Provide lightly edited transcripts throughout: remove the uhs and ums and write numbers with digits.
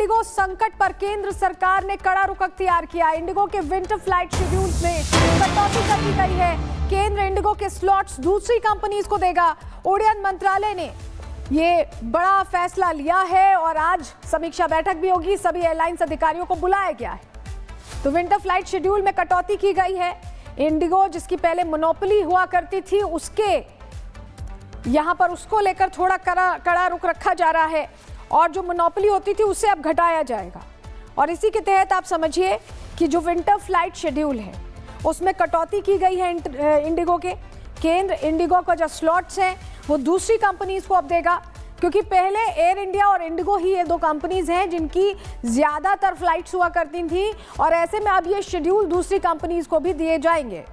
Indigo संकट पर केंद्र सरकार ने कड़ा रुख अख्तियार किया। इंडिगो के विंटर फ्लाइट शेड्यूल में कटौती कर दी गई है। केंद्र इंडिगो के स्लॉट्स दूसरी कंपनीज को देगा। उड़ान मंत्रालय ने ये बड़ा फैसला लिया है और आज समीक्षा बैठक भी होगी। सभी एयरलाइंस अधिकारियों को बुलाया गया है। तो विंटर फ्लाइट शेड्यूल में कटौती की गई है। इंडिगो जिसकी पहले मोनोपोली हुआ करती थी, उसके यहां पर उसको लेकर थोड़ा कड़ा रुख रखा जा रहा है और जो मोनोपोली होती थी उसे अब घटाया जाएगा। और इसी के तहत आप समझिए कि जो विंटर फ्लाइट शेड्यूल है उसमें कटौती की गई है। इंडिगो के केंद्र इंडिगो का जो स्लॉट्स हैं वो दूसरी कंपनीज को अब देगा, क्योंकि पहले एयर इंडिया और इंडिगो ही ये दो कंपनीज हैं जिनकी ज्यादातर फ्लाइट्स हुआ करती थी और ऐसे में अब ये शेड्यूल दूसरी कंपनीज को भी दिए जाएंगे।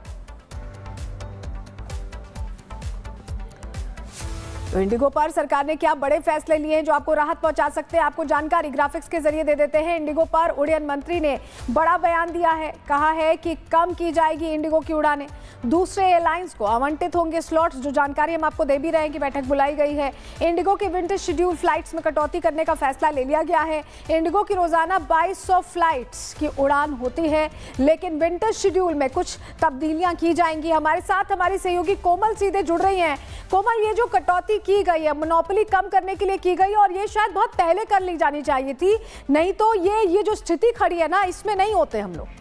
तो इंडिगो पर सरकार ने क्या बड़े फैसले लिए हैं जो आपको राहत पहुंचा सकते हैं, आपको जानकारी ग्राफिक्स के जरिए दे देते हैं। इंडिगो पर उड़ान मंत्री ने बड़ा बयान दिया है, कहा है कि कम की जाएगी इंडिगो की उड़ानें, दूसरे एयरलाइंस को आवंटित होंगे स्लॉट्स। जो जानकारी हम आपको दे भी रहे हैं कि बैठक बुलाई गई है। इंडिगो के विंटर शेड्यूल फ्लाइट्स में कटौती करने का फैसला ले लिया गया है। इंडिगो की रोजाना 2200 फ्लाइट्स की उड़ान होती है, लेकिन विंटर शेड्यूल में कुछ तब्दीलियां की जाएंगी। हमारे साथ हमारी सहयोगी कोमल सीधे जुड़ रही हैं। कोमल, ये जो कटौती की गई है मोनोपोली कम करने के लिए की गई और ये शायद बहुत पहले कर ली जानी चाहिए थी, नहीं तो ये जो स्थिति खड़ी है ना, इसमें नहीं होते हम लोग।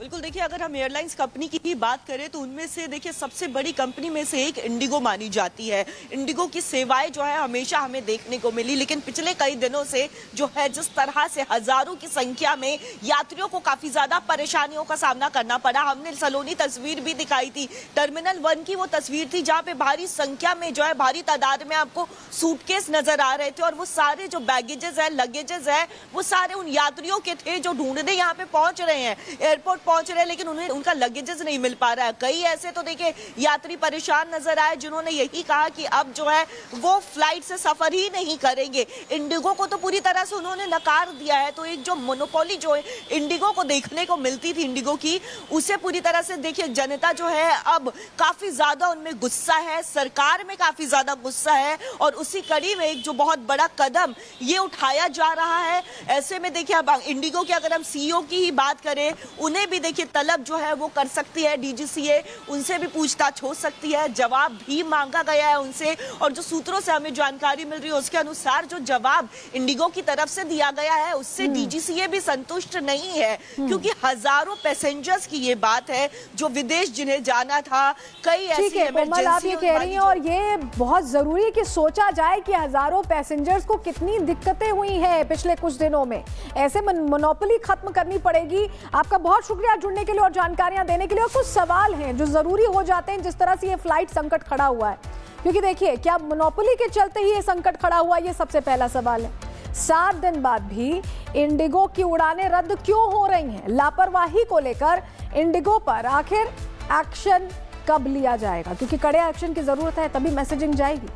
बिल्कुल, देखिए अगर हम एयरलाइंस कंपनी की ही बात करें तो उनमें से देखिए सबसे बड़ी कंपनी में से एक इंडिगो मानी जाती है। इंडिगो की सेवाएं जो है हमेशा हमें देखने को मिली, लेकिन पिछले कई दिनों से जो है जिस तरह से हजारों की संख्या में यात्रियों को काफी ज्यादा परेशानियों का सामना करना पड़ा। हमने सलोनी तस्वीर भी दिखाई थी, टर्मिनल 1 की वो तस्वीर थी जहाँ पे भारी संख्या में जो है भारी तादाद में आपको सूटकेस नजर आ रहे थे और वो सारे जो बैगेजेस है, लगेजेस है, वो सारे उन यात्रियों के थे जो ढूंढने यहाँ पे पहुंच रहे हैं, एयरपोर्ट पहुंच रहे हैं, लेकिन उन्हें उनका लगेजेस नहीं मिल पा रहा है। कई ऐसे तो देखिए यात्री परेशान नजर आए जिन्होंने यही कहा कि अब जो है वो फ्लाइट से सफर ही नहीं करेंगे। इंडिगो को तो पूरी तरह से उन्होंने नकार दिया है। तो एक जो मोनोपोली जो है इंडिगो को देखने को मिलती थी इंडिगो की, उसे पूरी तरह से देखिए जनता जो है अब काफी ज्यादा उनमें गुस्सा है, सरकार में काफी ज्यादा गुस्सा है और उसी कड़ी में एक जो बहुत बड़ा कदम ये उठाया जा रहा है। ऐसे में देखिए अब इंडिगो की अगर हम सीईओ की ही बात करें, उन्हें भी देखिए तलब जो है वो कर सकती है डीजीसीए, उनसे भी पूछताछ हो सकती है, जवाब भी मांगा गया है उनसे। और जो सूत्रों से हमें जानकारी मिल रही है उसके अनुसार जो जवाब इंडिगो की तरफ से दिया गया है उससे डीजीसीए भी संतुष्ट नहीं है, क्योंकि हजारों पैसेंजर्स की ये बात है जो विदेश जिन्हें जाना था। कई ऐसी कोमल आप ये कह रही हैं और ये बहुत जरूरी है कि सोचा जाए कि हजारों पैसेंजर्स को कितनी दिक्कतें हुई हैं पिछले कुछ दिनों में। ऐसे मोनोपोली खत्म करनी पड़ेगी। आपका बहुत शुक्रिया जुड़ने के लिए और जानकारियां देने के लिए। और कुछ सवाल हैं जो जरूरी हो जाते हैं जिस तरह से ये फ्लाइट संकट खड़ा हुआ है, क्योंकि देखिए क्या मोनोपोली के चलते ही ये संकट खड़ा हुआ, ये सबसे पहला सवाल है। 7 दिन बाद भी इंडिगो की उड़ानें रद्द क्यों हो रही हैं? लापरवाही को लेकर इंडिगो पर आखिर एक्शन कब लिया जाएगा? क्योंकि कड़े एक्शन की जरूरत है, तभी मैसेजिंग जाएगी।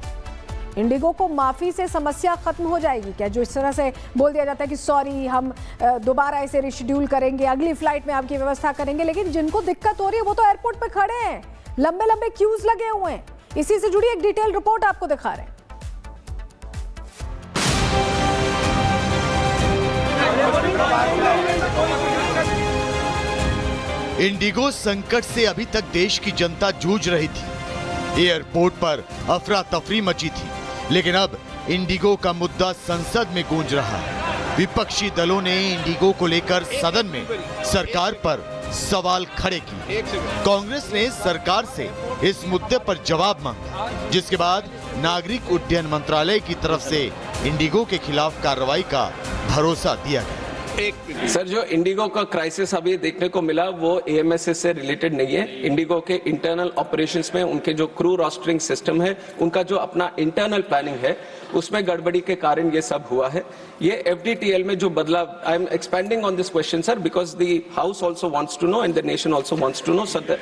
इंडिगो को माफी से समस्या खत्म हो जाएगी क्या? जो इस तरह से बोल दिया जाता है कि सॉरी हम दोबारा इसे रिशेड्यूल करेंगे, अगली फ्लाइट में आपकी व्यवस्था करेंगे, लेकिन जिनको दिक्कत हो रही है वो तो एयरपोर्ट पे खड़े हैं, लंबे लंबे क्यूज लगे हुए हैं। इसी से जुड़ी एक डिटेल रिपोर्ट आपको दिखा रहे हैं। इंडिगो संकट से अभी तक देश की जनता जूझ रही थी। एयरपोर्ट पर अफरा तफरी मची थी, लेकिन अब इंडिगो का मुद्दा संसद में गूंज रहा है। विपक्षी दलों ने इंडिगो को लेकर सदन में सरकार पर सवाल खड़े किए। कांग्रेस ने सरकार से इस मुद्दे पर जवाब मांगा, जिसके बाद नागरिक उड्डयन मंत्रालय की तरफ से इंडिगो के खिलाफ कार्रवाई का भरोसा दिया गया। सर, जो इंडिगो का क्राइसिस अभी देखने को मिला वो एएमएसएस से रिलेटेड नहीं है। इंडिगो के इंटरनल ऑपरेशंस में उनके जो क्रू रोस्टरिंग सिस्टम है, उनका जो अपना इंटरनल प्लानिंग है, उसमें गड़बड़ी के कारण ये सब हुआ है। ये एफडीटीएल में जो बदलाव, I am expanding on this question sir because the house also wants to know and the nation also wants to know sir.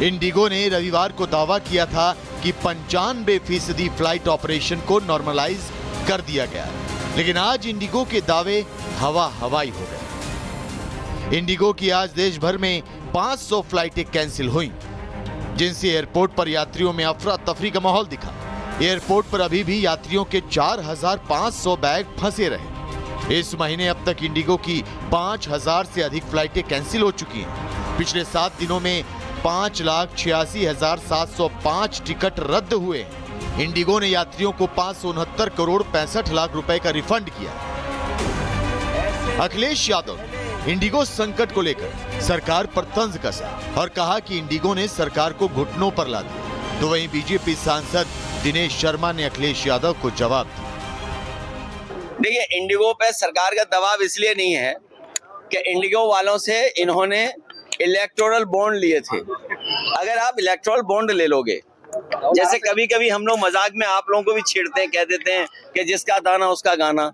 IndiGo ने रविवार को दावा किया था कि 95% फ्लाइट ऑपरेशन को नॉर्मलाइज कर दिया गया, लेकिन आज इंडिगो के दावे हवाई हो गए। इंडिगो की आज देश भर में 500 फ्लाइटें कैंसिल हुई, जिनसे एयरपोर्ट पर यात्रियों में अफरा तफरी का माहौल दिखा। एयरपोर्ट पर अभी भी यात्रियों के 4,500 बैग फंसे रहे। इस महीने अब तक इंडिगो की 5,000 से अधिक फ्लाइटें कैंसिल हो चुकी हैं। पिछले 7 दिनों में 5,86,705 टिकट रद्द हुए। इंडिगो ने यात्रियों को 569 करोड़ 65 लाख रुपए का रिफंड किया। अखिलेश यादव इंडिगो संकट को लेकर सरकार पर तंज कसा और कहा कि इंडिगो ने सरकार को घुटनों पर ला दिया। तो वहीं बीजेपी सांसद दिनेश शर्मा ने अखिलेश यादव को जवाब दिया। देखिए, इंडिगो पे सरकार का दबाव इसलिए नहीं है कि इंडिगो वालों से इन्होंने इलेक्टोरल बॉन्ड लिए थे। अगर आप इलेक्टोरल बॉन्ड ले लोगे, जैसे कभी कभी हम लोग मजाक में आप लोगों को भी छेड़ते हैं, कह देते हैं कि जिसका दाना उसका गाना,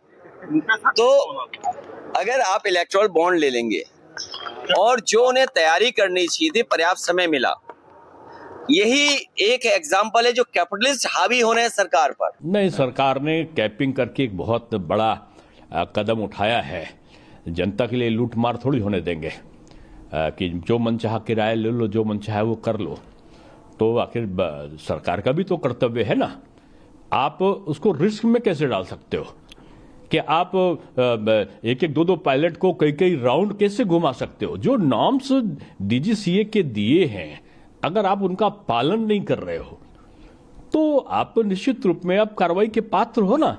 तो अगर आप इलेक्टोरल बॉन्ड ले लेंगे और जो उन्हें तैयारी करनी चाहिए थी पर्याप्त समय मिला, यही एक एग्जाम्पल है जो कैपिटलिस्ट हावी होने हैं सरकार पर। नहीं, सरकार ने कैपिंग करके एक बहुत बड़ा कदम उठाया है। जनता के लिए लूट मार थोड़ी होने देंगे कि जो मनचाहा किराया ले लो, जो मनचाहा वो कर लो। तो आखिर सरकार का भी तो कर्तव्य है ना। आप उसको रिस्क में कैसे डाल सकते हो कि आप एक एक दो पायलट को कई कई राउंड कैसे घुमा सकते हो? जो नॉर्म्स डीजीसीए के दिए हैं, अगर आप उनका पालन नहीं कर रहे हो तो आप निश्चित रूप में आप कार्रवाई के पात्र हो ना।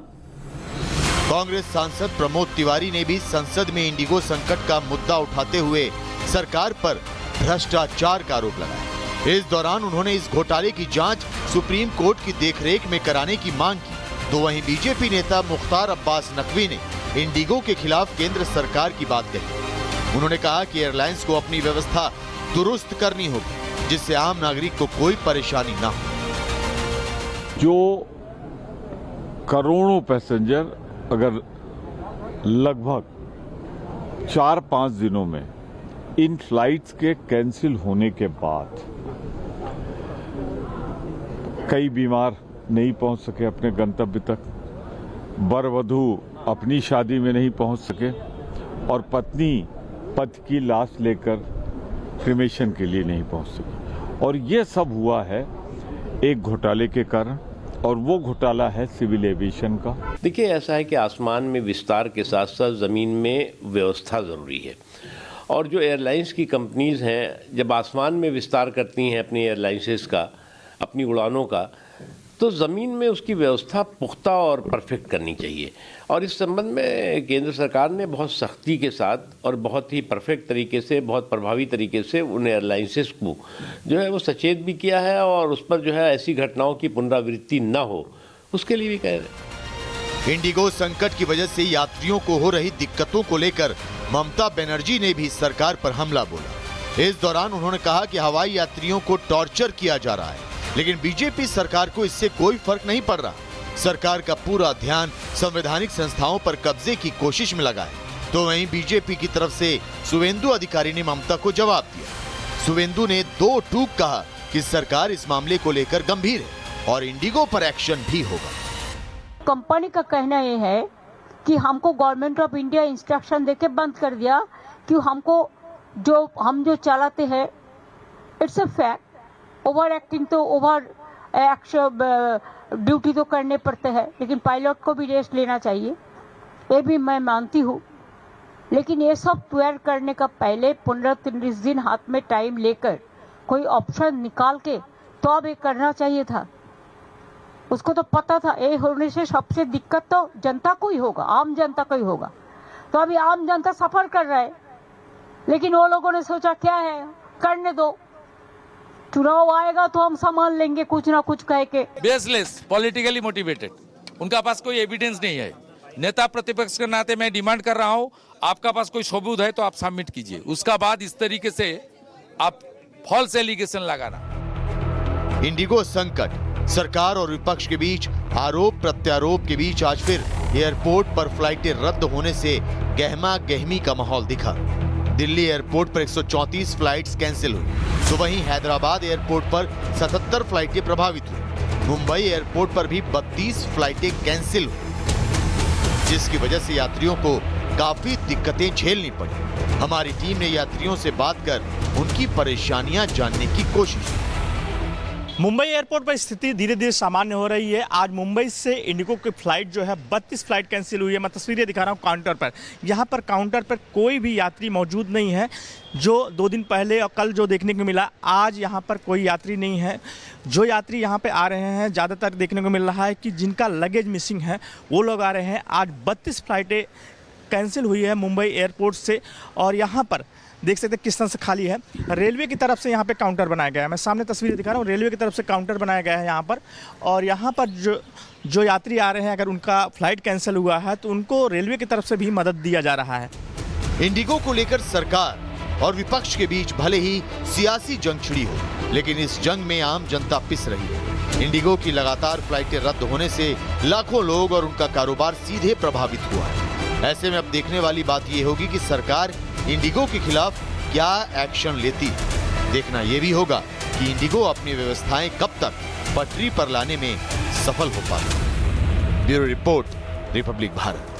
कांग्रेस सांसद प्रमोद तिवारी ने भी संसद में इंडिगो संकट का मुद्दा उठाते हुए सरकार पर भ्रष्टाचार का आरोप लगाया। इस दौरान उन्होंने इस घोटाले की जांच सुप्रीम कोर्ट की देखरेख में कराने की मांग की। तो वहीं बीजेपी नेता मुख्तार अब्बास नकवी ने इंडिगो के खिलाफ केंद्र सरकार की बात कही। उन्होंने कहा कि एयरलाइंस को अपनी व्यवस्था दुरुस्त करनी होगी, जिससे आम नागरिक को कोई परेशानी ना हो। जो करोड़ों पैसेंजर अगर लगभग 4-5 दिनों में इन फ्लाइट्स के कैंसिल होने के बाद कई बीमार नहीं पहुंच सके अपने गंतव्य तक, वर वधू अपनी शादी में नहीं पहुंच सके और पत्नी पति की लाश लेकर क्रिमेशन के लिए नहीं पहुंच सकी, और ये सब हुआ है एक घोटाले के कारण, और वो घोटाला है सिविल एविएशन का। देखिए, ऐसा है कि आसमान में विस्तार के साथ साथ ज़मीन में व्यवस्था ज़रूरी है। और जो एयरलाइंस की कंपनीज हैं, जब आसमान में विस्तार करती हैं अपनी एयरलाइंसेस का, अपनी उड़ानों का, तो ज़मीन में उसकी व्यवस्था पुख्ता और परफेक्ट करनी चाहिए। और इस संबंध में केंद्र सरकार ने बहुत सख्ती के साथ और बहुत ही परफेक्ट तरीके से, बहुत प्रभावी तरीके से उन एयरलाइंसेस को जो है वो सचेत भी किया है, और उस पर जो है ऐसी घटनाओं की पुनरावृत्ति न हो, उसके लिए भी कह रहे हैं। इंडिगो संकट की वजह से यात्रियों को हो रही दिक्कतों को लेकर ममता बनर्जी ने भी सरकार पर हमला बोला। इस दौरान उन्होंने कहा कि हवाई यात्रियों को टॉर्चर किया जा रहा है, लेकिन बीजेपी सरकार को इससे कोई फर्क नहीं पड़ रहा। सरकार का पूरा ध्यान संवैधानिक संस्थाओं पर कब्जे की कोशिश में लगा है। तो वहीं बीजेपी की तरफ से शुवेंदु अधिकारी ने ममता को जवाब दिया। शुवेंदु ने 2 टूक कहा कि सरकार इस मामले को लेकर गंभीर है और इंडिगो पर एक्शन भी होगा। कंपनी का कहना यह है कि हमको गवर्नमेंट ऑफ इंडिया इंस्ट्रक्शन देके बंद कर दिया कि हमको हम जो चलाते हैं, it's a fact. Over acting तो ओवर एक्शन ड्यूटी तो करने पड़ते हैं, लेकिन पायलट को भी रेस्ट लेना चाहिए, ये भी मैं मानती हूँ। लेकिन ये सब तैयार करने का पहले 15-30 दिन हाथ में टाइम लेकर कोई ऑप्शन निकाल के तो अब ये करना चाहिए था। उसको तो पता था ये होने से सबसे दिक्कत तो जनता को ही होगा, आम जनता को ही होगा। तो अभी आम जनता सफर कर रहा है, लेकिन वो लोगों ने सोचा क्या है, करने दो, चुनाव आएगा तो हम संभाल लेंगे कुछ ना कुछ कह के। बेसलेस, पॉलिटिकली मोटिवेटेड, उनका पास कोई एविडेंस नहीं है। नेता प्रतिपक्ष के नाते मैं डिमांड कर रहा हूं, आपका पास कोई सबूत है तो आप सबमिट कीजिए, उसका बाद इस तरीके से आप फॉल्स एलिगेशन लगाना। इंडिगो संकट, सरकार और विपक्ष के बीच आरोप प्रत्यारोप के बीच आज फिर एयरपोर्ट पर फ्लाइटें रद्द होने से गहमा गहमी का माहौल दिखा। दिल्ली एयरपोर्ट पर 134 फ्लाइट्स कैंसिल हुई, तो वहीं हैदराबाद एयरपोर्ट पर 77 फ्लाइटें प्रभावित हुई। मुंबई एयरपोर्ट पर भी 32 फ्लाइटें कैंसिल हुई, जिसकी वजह से यात्रियों को काफी दिक्कतें झेलनी पड़ी। हमारी टीम ने यात्रियों से बात कर उनकी परेशानियां जानने की कोशिश की। मुंबई एयरपोर्ट पर स्थिति धीरे धीरे सामान्य हो रही है। आज मुंबई से इंडिगो की फ्लाइट जो है 32 फ्लाइट कैंसिल हुई है। मैं तस्वीरें दिखा रहा हूँ काउंटर पर। यहाँ पर काउंटर पर कोई भी यात्री मौजूद नहीं है। जो 2 दिन पहले और कल जो देखने को मिला, आज यहाँ पर कोई यात्री नहीं है। जो यात्री यहाँ पे आ रहे हैं, ज़्यादातर देखने को मिल रहा है कि जिनका लगेज मिसिंग है वो लोग आ रहे हैं। आज 32 फ्लाइटें कैंसिल हुई है मुंबई एयरपोर्ट से और यहाँ पर देख सकते हैं किस तरह से खाली है। रेलवे की तरफ से यहाँ पे काउंटर बनाया गया है। मैं सामने तस्वीरें दिखा रहा हूँ, रेलवे की तरफ से काउंटर बनाया गया है यहाँ पर। और यहाँ पर जो यात्री आ रहे हैं, अगर उनका फ्लाइट कैंसिल हुआ है तो उनको रेलवे की तरफ से भी मदद दिया जा रहा है। इंडिगो को लेकर सरकार और विपक्ष के बीच भले ही सियासी जंग छिड़ी हो, लेकिन इस जंग में आम जनता पिस रही है। इंडिगो की लगातार फ्लाइटें रद्द होने से लाखों लोग और उनका कारोबार सीधे प्रभावित हुआ है। ऐसे में अब देखने वाली बात यह होगी कि सरकार इंडिगो के खिलाफ क्या एक्शन लेती है। देखना यह भी होगा कि इंडिगो अपनी व्यवस्थाएं कब तक पटरी पर लाने में सफल हो पाती है। Bureau report, Republic Bharat.